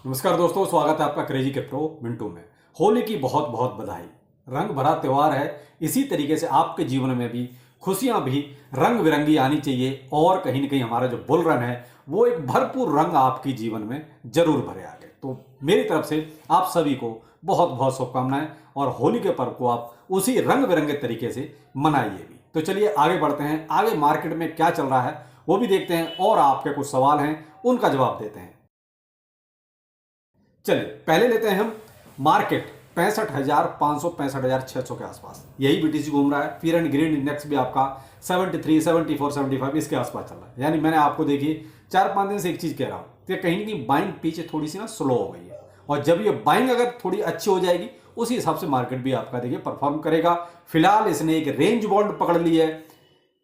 नमस्कार दोस्तों, स्वागत है आपका क्रेजी क्रिप्टो मिंटू में। होली की बहुत बहुत बधाई। रंग भरा त्यौहार है। इसी तरीके से आपके जीवन में भी खुशियां भी रंग बिरंगी आनी चाहिए और कहीं ना कहीं हमारा जो बुल रन है वो एक भरपूर रंग आपके जीवन में जरूर भरे आगे। तो मेरी तरफ से आप सभी को बहुत बहुत शुभकामनाएं और होली के पर्व को आप उसी रंग बिरंगे तरीके से मनाइए भी। तो चलिए आगे बढ़ते हैं, आगे मार्केट में क्या चल रहा है वो भी देखते हैं और आपके कुछ सवाल हैं उनका जवाब देते हैं। चलिए पहले लेते हैं हम मार्केट 65,500 65,600 के आसपास यही बीटीसी घूम रहा है। फियर एंड ग्रीन इंडेक्स भी आपका 73 74 75 इसके आसपास चल रहा है। यानी मैंने आपको देखिए 4-5 दिन से एक चीज कह रहा हूं कि कहीं ना कहीं बाइंग पीछे थोड़ी सी ना स्लो हो गई है और जब ये बाइंग अगर थोड़ी अच्छी हो जाएगी उसी हिसाब से मार्केट भी आपका देखिए परफॉर्म करेगा। फिलहाल इसने एक रेंज बॉन्ड पकड़ ली है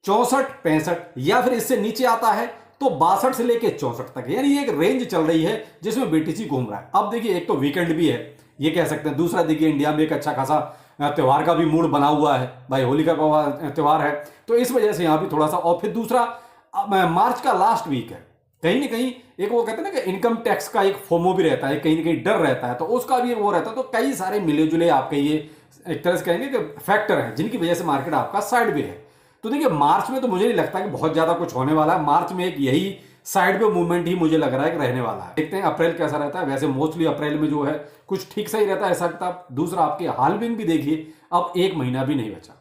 64-65 या फिर इससे नीचे आता है तो 62 से लेके 64 तक, यानी एक रेंज चल रही है जिसमें बीटीसी घूम रहा है। अब देखिए एक तो वीकेंड भी है ये कह सकते हैं, दूसरा देखिए इंडिया में एक अच्छा खासा त्यौहार का भी मूड बना हुआ है भाई, होली का त्यौहार है तो इस वजह से यहां भी थोड़ा सा। और फिर दूसरा मार्च का लास्ट वीक है, कहीं ना कहीं एक वो कहते हैं ना कि इनकम टैक्स का एक फोमो भी रहता है, कहीं ना कहीं डर रहता है तो उसका भी वो रहता है। तो कई सारे मिले जुले आपके ये एक तरह से कहेंगे कि फैक्टर हैं जिनकी वजह से मार्केट आपका साइड भी है। तो देखिए मार्च में तो मुझे नहीं लगता कि बहुत ज्यादा कुछ होने वाला है। मार्च में एक यही साइड पे मूवमेंट ही मुझे लग रहा है कि रहने वाला है। देखते हैं अप्रैल कैसा रहता है। वैसे मोस्टली अप्रैल में जो है कुछ ठीक सा ही रहता है ऐसा लगता। दूसरा आपके हालविन भी देखिए, अब एक महीना भी नहीं बचा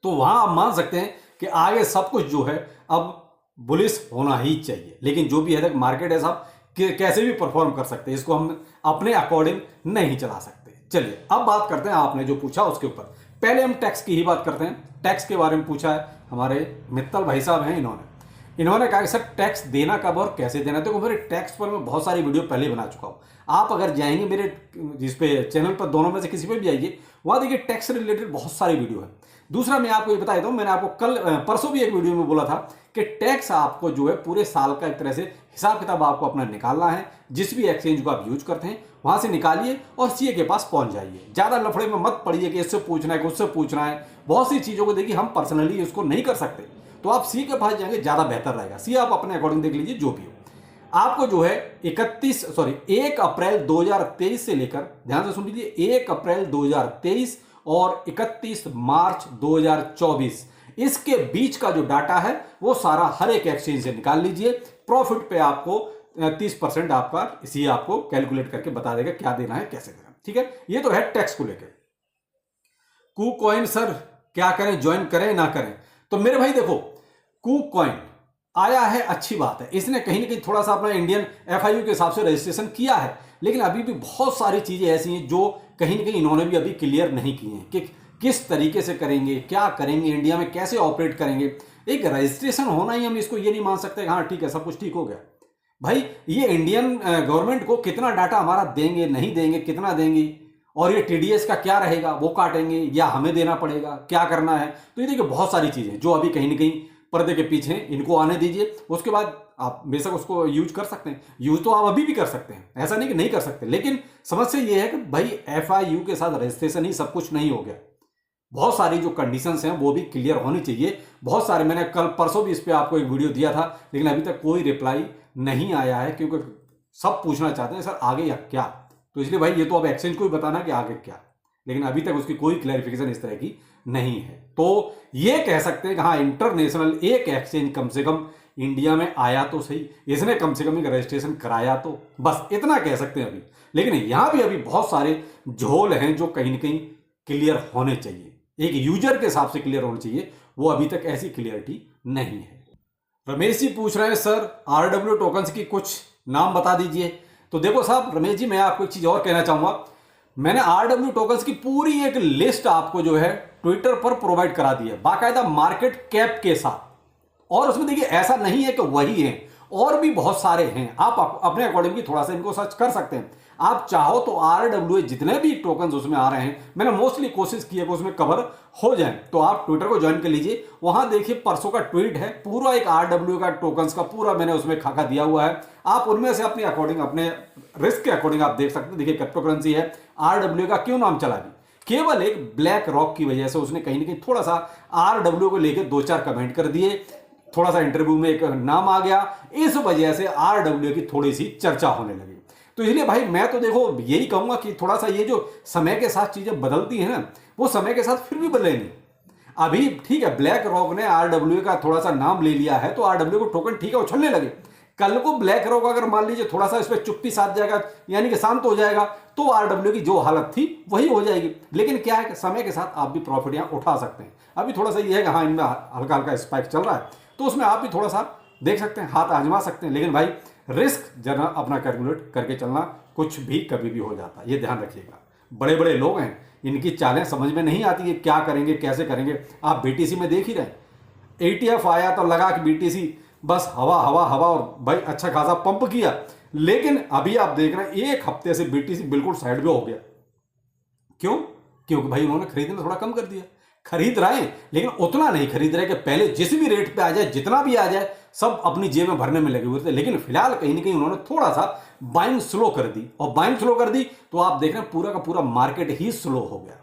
तो वहां आप मान सकते हैं कि आगे सब कुछ जो है अब बुलिश होना ही चाहिए। लेकिन जो भी है मार्केट है साहब कैसे भी परफॉर्म कर सकते हैं, इसको हम अपने अकॉर्डिंग नहीं चला सकते। चलिए अब बात करते हैं आपने जो पूछा उसके ऊपर। पहले हम टैक्स की ही बात करते हैं। टैक्स के बारे में पूछा है हमारे मित्तल भाई साहब हैं, इन्होंने कहा कि सर टैक्स देना कब और कैसे देना। देखो मेरे टैक्स पर मैं बहुत सारी वीडियो पहले बना चुका हूँ। आप अगर जाएंगे मेरे जिस पे चैनल पर, दोनों में से किसी पे भी आइए, वहां देखिए टैक्स से रिलेटेड बहुत सारी वीडियो है। दूसरा मैं आपको ये बता देता हूँ, मैंने आपको कल परसों भी एक वीडियो में बोला था कि टैक्स आपको जो है पूरे साल का एक तरह से हिसाब किताब आपको अपना निकालना है। जिस भी एक्सचेंज को आप यूज करते हैं वहां से निकालिए और सीए के पास पहुंच जाइए। ज्यादा लफड़े में मत पड़िए कि इससे पूछना है कि उससे पूछना है। बहुत सी चीजों को देखिए हम पर्सनली उसको नहीं कर सकते, तो आप सी के पास जाएंगे ज्यादा बेहतर रहेगा। सी आप अपने अकॉर्डिंग देख लीजिए जो भी हो। आपको जो है 1 अप्रैल 2023 से लेकर, ध्यान से सुन लीजिए, 1 अप्रैल 2023 और 31 मार्च 2024 इसके बीच का जो डाटा है वो सारा हर एक एक्सचेंज से निकाल लीजिए। प्रॉफिट पे आपको 30% आपका इसी आपको कैलकुलेट करके बता देगा क्या देना है कैसे देना। ठीक है, ये तो है टैक्स को लेकर। KuCoin सर क्या करें, ज्वाइन करें ना करें? तो मेरे भाई देखो KuCoin आया है, अच्छी बात है। इसने कहीं ना कहीं थोड़ा सा अपना इंडियन FIU के हिसाब से रजिस्ट्रेशन किया है, लेकिन अभी भी बहुत सारी चीजें ऐसी हैं जो कहीं ना कहीं इन्होंने भी अभी क्लियर नहीं की हैं कि किस तरीके से करेंगे, क्या करेंगे, इंडिया में कैसे ऑपरेट करेंगे। एक रजिस्ट्रेशन होना ही हम इसको ये नहीं मान सकते हाँ ठीक है सब कुछ ठीक हो गया। भाई ये इंडियन गवर्नमेंट को कितना डाटा हमारा देंगे, नहीं देंगे, कितना देंगे, और ये TDS का क्या रहेगा, वो काटेंगे या हमें देना पड़ेगा, क्या करना है। तो ये देखिए बहुत सारी चीजें जो अभी कहीं ना कहीं पर्दे के पीछे हैं, इनको आने दीजिए। उसके बाद आप बेशक उसको यूज कर सकते हैं, यूज तो आप अभी भी कर सकते हैं, ऐसा नहीं कि नहीं कर सकते। लेकिन समस्या ये है कि भाई FIU के साथ रजिस्ट्रेशन ही सब कुछ नहीं हो गया। बहुत सारी जो कंडीशंस हैं वो भी क्लियर होनी चाहिए। बहुत सारे, मैंने कल परसों भी इस पर आपको एक वीडियो दिया था, लेकिन अभी तक कोई रिप्लाई नहीं आया है क्योंकि सब पूछना चाहते हैं सर आगे या क्या। तो इसलिए भाई ये तो अब एक्सचेंज को ही बताना कि आगे क्या, लेकिन अभी तक उसकी कोई क्लैरिफिकेशन इस तरह की नहीं है। तो ये कह सकते हैं कि हाँ इंटरनेशनल एक एक्सचेंज कम से कम इंडिया में आया तो सही, इसने कम से कम एक रजिस्ट्रेशन कराया, तो बस इतना कह सकते हैं अभी। लेकिन यहां भी अभी बहुत सारे झोल हैं जो कहीं ना कहीं क्लियर होने चाहिए, एक यूजर के हिसाब से क्लियर होने चाहिए, वो अभी तक ऐसी क्लियरिटी नहीं है। रमेश जी पूछ रहे हैं सर RW टोकन्स की कुछ नाम बता दीजिए। तो देखो साहब रमेश जी, मैं आपको एक चीज और कहना चाहूंगा। मैंने RW टोकन्स की पूरी एक लिस्ट आपको जो है ट्विटर पर प्रोवाइड करा दी है, बाकायदा मार्केट कैप के साथ। और उसमें देखिए ऐसा नहीं है कि वही है, और भी बहुत सारे हैं। आप अपने अकॉर्डिंग भी थोड़ा सा इनको सर्च कर सकते हैं। आप चाहो तो RWA जितने भी टोकन्स उसमें आ रहे हैं, मैंने मोस्टली कोशिश की है कि उसमें कवर हो जाए। तो आप ट्विटर को ज्वाइन कर लीजिए, वहां देखिए परसों का ट्वीट है, पूरा एक RWA का टोकन्स का पूरा मैंने उसमें खाका दिया हुआ है। आप उनमें से अपने अकॉर्डिंग, अपने रिस्क के अकॉर्डिंग आप देख सकते हैं। देखिए क्रिप्टो करेंसी है, RWA का क्यों नाम चला भी, केवल एक ब्लैक रॉक की वजह से उसने कहीं ना कहीं थोड़ा सा RWA को लेकर 2-4 कमेंट कर दिए, थोड़ा सा इंटरव्यू में एक नाम आ गया, इस वजह से RWA की थोड़ी सी चर्चा होने लगी। तो इसलिए भाई मैं तो देखो यही कहूंगा कि थोड़ा सा ये जो समय के साथ चीजें बदलती हैं ना, वो समय के साथ फिर भी बदलेंगी। अभी ठीक है, ब्लैक रॉक ने आरडब्ल्यू का थोड़ा सा नाम ले लिया है, तो आरडब्ल्यू को टोकन ठीक है उछलने लगे। कल को ब्लैक रॉक अगर मान लीजिए थोड़ा सा इस पर चुप्पी साध जाएगा, यानी कि शांत हो जाएगा, तो आरडब्ल्यू की जो हालत थी वही हो जाएगी। लेकिन क्या है कि समय के साथ आप भी प्रॉफिट यहां उठा सकते हैं। अभी थोड़ा सा ये है कि हाँ, इनमें हल्का हल्का स्पाइक चल रहा है, तो उसमें आप भी थोड़ा सा देख सकते हैं, हाथ आजमा सकते हैं। लेकिन भाई रिस्क जरा अपना कैलकुलेट करके चलना, कुछ भी कभी भी हो जाता है, ये ध्यान रखिएगा। बड़े बड़े लोग हैं, इनकी चालें समझ में नहीं आती है, क्या करेंगे कैसे करेंगे। आप बीटीसी में देख ही रहे, एटीएफ आया तो लगा कि बीटीसी बस हवा हवा हवा, और भाई अच्छा खासा पंप किया। लेकिन अभी आप देख रहे हैं 1 हफ्ते से बीटीसी बिल्कुल साइड में हो गया। क्यों? क्योंकि भाई उन्होंने खरीदना थोड़ा कम कर दिया। खरीद रहे हैं लेकिन उतना नहीं खरीद रहे कि पहले जिस भी रेट पे आ जाए, जितना भी आ जाए, सब अपनी जेब में भरने में लगे हुए थे। लेकिन फिलहाल कहीं ना कहीं उन्होंने थोड़ा सा बाइंग स्लो कर दी, और बाइंग स्लो कर दी तो आप देख रहे हैं पूरा का पूरा मार्केट ही स्लो हो गया।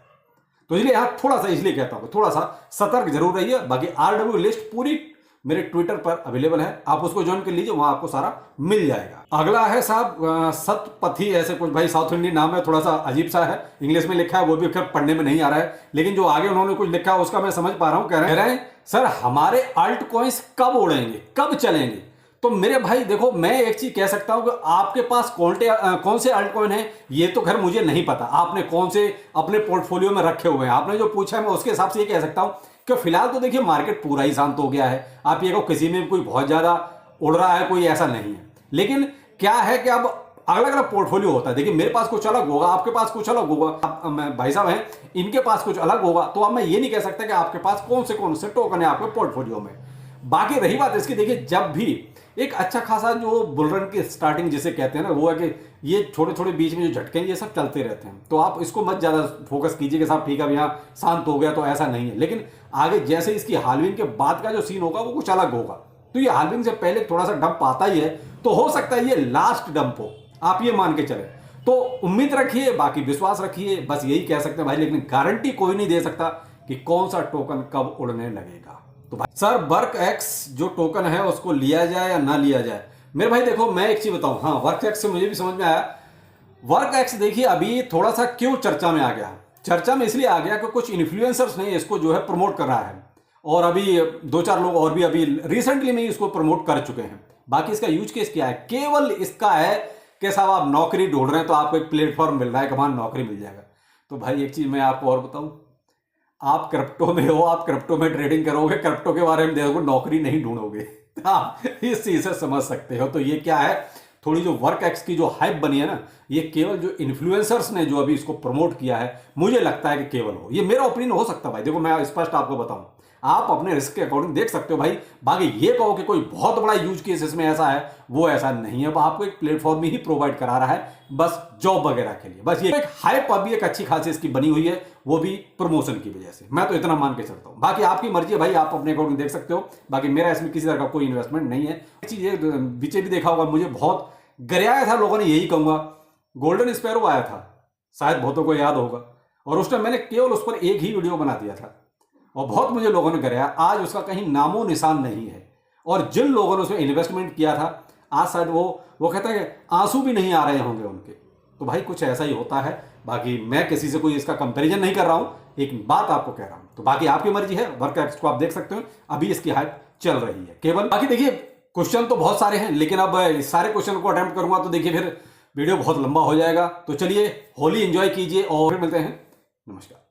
तो इसलिए यहां थोड़ा सा, इसलिए कहता हूं थोड़ा सा सतर्क जरूर रहिए। बाकी आरडब्ल्यू लिस्ट पूरी मेरे ट्विटर पर अवेलेबल है, आप उसको ज्वाइन कर लीजिए, वहां आपको सारा मिल जाएगा। अगला है साहब सतपथी, ऐसे कुछ भाई साउथ इंडियन नाम है, थोड़ा सा अजीब सा है, इंग्लिश में लिखा है, वो भी खैर पढ़ने में नहीं आ रहा है। लेकिन जो आगे उन्होंने कुछ लिखा है उसका मैं समझ पा रहा हूं। कह रहे हैं सर हमारे अल्ट कॉइन्स कब उड़ेंगे, कब चलेंगे। तो मेरे भाई देखो, मैं एक चीज कह सकता हूं कि आपके पास कौन से अल्ट कॉइन है ये तो खैर मुझे नहीं पता, आपने कौन से अपने पोर्टफोलियो में रखे हुए हैं। आपने जो पूछा है मैं उसके हिसाब से ये कह सकता हूं कि फिलहाल तो देखिए मार्केट पूरा ही शांत हो गया है। आप ये कहो किसी में कोई बहुत ज्यादा उड़ रहा है, कोई ऐसा नहीं है। लेकिन क्या है कि अब अलग अलग पोर्टफोलियो होता है। देखिए मेरे पास कुछ अलग होगा, आपके पास कुछ अलग होगा, भाई साहब हैं इनके पास कुछ अलग होगा। तो अब मैं ये नहीं कह सकता कि आपके पास कौन से टोकन है आपके पोर्टफोलियो में। बाकी रही बात इसकी, देखिए जब भी एक अच्छा खासा जो बुलरन की स्टार्टिंग जिसे कहते हैं ना, वो है कि ये छोटे छोटे बीच में जो झटके ये सब चलते रहते हैं। तो आप इसको मत ज्यादा फोकस कीजिए कि साहब ठीक है अब यहाँ शांत हो गया, तो ऐसा नहीं है। लेकिन आगे जैसे इसकी हाल्विंग के बाद का जो सीन होगा वो कुछ अलग होगा। तो ये हाल्विंग से पहले थोड़ा सा डंप आता ही है, तो हो सकता है ये लास्ट डंप हो, आप ये मान के चले। तो उम्मीद रखिए, बाकी विश्वास रखिए, बस यही कह सकते हैं भाई। लेकिन गारंटी कोई नहीं दे सकता कि कौन सा टोकन कब उड़ने लगेगा। तो भाई सर वर्क एक्स जो टोकन है उसको लिया जाए या ना लिया जाए। मेरे भाई देखो मैं एक चीज बताऊं, हाँ वर्क एक्स से मुझे भी समझ में आया। वर्क एक्स देखिए अभी थोड़ा सा क्यों चर्चा में आ गया, चर्चा में इसलिए आ गया कि कुछ इन्फ्लुएंसर्स ने इसको जो है प्रमोट कर रहा है, और अभी 2-4 लोग और भी अभी रिसेंटली में इसको प्रमोट कर चुके हैं। बाकी इसका यूज केस क्या है, केवल इसका है कि साहब आप नौकरी ढूंढ रहे हैं तो आपको एक प्लेटफॉर्म मिल रहा है कि वहां नौकरी मिल जाएगा। तो भाई एक चीज मैं आपको और बताऊं, आप क्रिप्टो में हो, आप क्रिप्टो में ट्रेडिंग करोगे, क्रिप्टो के बारे में देखोगे, नौकरी नहीं ढूंढोगे। आप इस चीज से समझ सकते हो। तो ये क्या है, थोड़ी जो वर्क एक्स की जो हाइप बनी है ना, ये केवल जो इन्फ्लुएंसर्स ने जो अभी इसको प्रमोट किया है, मुझे लगता है कि केवल हो। ये मेरा ओपिनियन हो सकता है भाई, देखो मैं स्पष्ट आपको बताऊं, आप अपने रिस्क के अकॉर्डिंग देख सकते हो भाई। बाकी ये कहो कि कोई बहुत बड़ा यूज केस इसमें ऐसा है, वो ऐसा नहीं है। वो आपको एक प्लेटफॉर्म ही प्रोवाइड करा रहा है, बस जॉब वगैरह के लिए। बस ये एक हाइप अभी एक अच्छी खासी इसकी बनी हुई है, वो भी प्रमोशन की वजह से। मैं तो इतना मान के चलता हूं, बाकी आपकी मर्जी है भाई, आप अपने अकॉर्डिंग देख सकते हो। बाकी मेरा इसमें किसी तरह का कोई इन्वेस्टमेंट नहीं है। चीज पीछे भी देखा होगा, मुझे बहुत गरियाया था लोगों ने, यही कहूंगा, गोल्डन स्पैरो आया था, शायद बहुतों को याद होगा, और उस टाइम मैंने केवल उस पर एक ही वीडियो बना दिया था और बहुत मुझे लोगों ने कराया। आज उसका कहीं नामो निशान नहीं है, और जिन लोगों ने उसमें इन्वेस्टमेंट किया था आज शायद वो कहता है कि आंसू भी नहीं आ रहे होंगे उनके। तो भाई कुछ ऐसा ही होता है। बाकी मैं किसी से कोई इसका कंपैरिजन नहीं कर रहा हूं, एक बात आपको कह रहा हूं। तो बाकी आपकी मर्जी है, वर्क एक्स को आप देख सकते हो, अभी इसकी हाइप चल रही है केवल। बाकी देखिए क्वेश्चन तो बहुत सारे हैं, लेकिन अब सारे क्वेश्चन को अटेम्प्ट करूंगा तो देखिए फिर वीडियो बहुत लंबा हो जाएगा। तो चलिए होली एंजॉय कीजिए और फिर मिलते हैं। नमस्कार।